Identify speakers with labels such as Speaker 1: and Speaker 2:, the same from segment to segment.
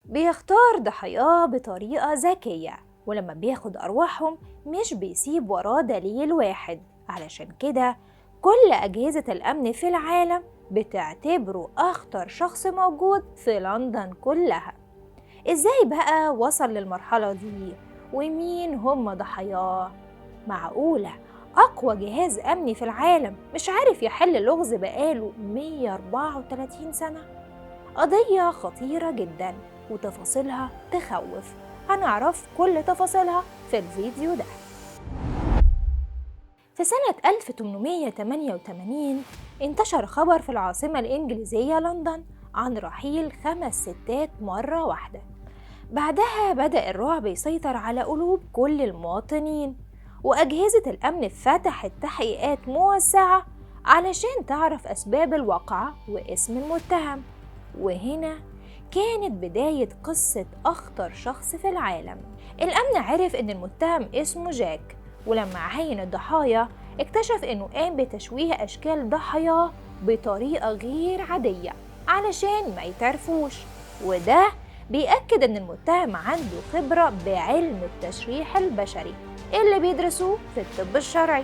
Speaker 1: بيختار ضحاياه بطريقة ذكية، ولما بياخد أرواحهم مش بيسيب وراه دليل واحد. علشان كده كل أجهزة الأمن في العالم بتعتبره أخطر شخص موجود في لندن كلها. إزاي بقى وصل للمرحلة دي؟ ومين هم ضحاياه؟ معقولة أقوى جهاز أمني في العالم مش عارف يحل اللغز بقاله 134 سنة؟ قضية خطيرة جدا وتفاصيلها تخوف. هنعرف كل تفاصيلها في الفيديو ده. في سنة 1888 انتشر خبر في العاصمة الإنجليزية لندن عن رحيل 5 ستات مرة واحدة. بعدها بدأ الرعب يسيطر على قلوب كل المواطنين، وأجهزة الأمن فتحت تحقيقات موسعة علشان تعرف أسباب الواقعة واسم المتهم. وهنا كانت بداية قصة أخطر شخص في العالم. الأمن عرف إن المتهم اسمه جاك، ولما عين الضحايا اكتشف إنه قام بتشويه أشكال ضحاياه بطريقة غير عادية علشان ما يتعرفوش. وده بيأكد إن المتهم عنده خبرة بعلم التشريح البشري اللي بيدرسوه في الطب الشرعي.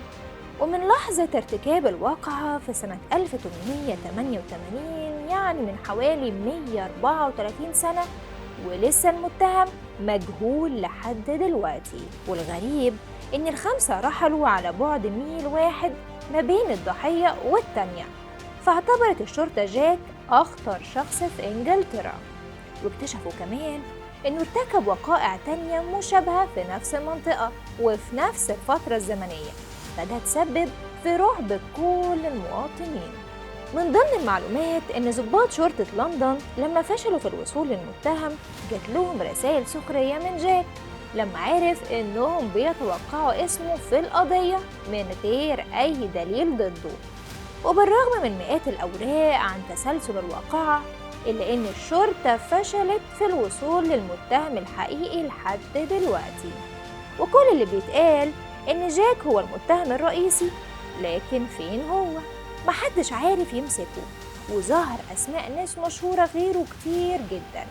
Speaker 1: ومن لحظة ارتكاب الواقعة في سنة 1888، يعني من حوالي 134 سنة، ولسه المتهم مجهول لحد دلوقتي. والغريب إن الخمسة رحلوا على بعد ميل واحد ما بين الضحية والتانية، فاعتبرت الشرطة جاك أخطر شخص في إنجلترا. واكتشفوا كمان إنه ارتكب وقائع تانية مشابهة في نفس المنطقة وفي نفس الفترة الزمنية، فده تسبب في رعب كل المواطنين. من ضمن المعلومات إن ضباط شرطة لندن لما فشلوا في الوصول للمتهم جات لهم رسائل سخرية من جاك لما عرف إنهم بيتوقعوا اسمه في القضية من غير أي دليل ضده. وبالرغم من مئات الأوراق عن تسلسل الواقعة، إلا إن الشرطة فشلت في الوصول للمتهم الحقيقي لحد دلوقتي. وكل اللي بيتقال إن جاك هو المتهم الرئيسي، لكن فين هو؟ محدش عارف يمسكه، وظهر أسماء ناس مشهورة غيره كتير جدا،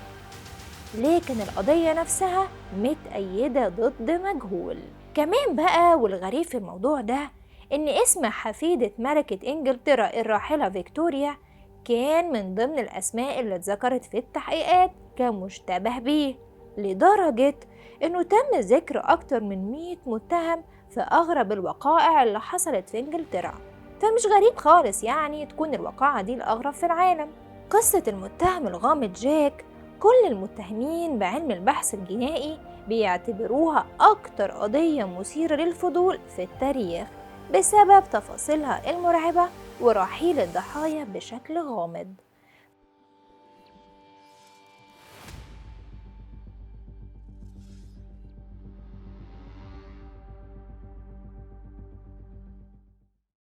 Speaker 1: لكن القضية نفسها متأيدة ضد مجهول. كمان بقى والغريب في الموضوع ده إن اسم حفيدة ملكة إنجلترا الراحلة فيكتوريا كان من ضمن الأسماء اللي اتذكرت في التحقيقات كمشتبه بيه، لدرجة إنه تم ذكر أكتر من 100 متهم في أغرب الوقائع اللي حصلت في إنجلترا. فمش غريب خالص يعني تكون الوقائع دي الأغرب في العالم. قصة المتهم الغامض جاك كل المتهمين بعلم البحث الجنائي بيعتبروها أكتر قضية مثيرة للفضول في التاريخ بسبب تفاصيلها المرعبة ورحيل الضحايا بشكل غامض.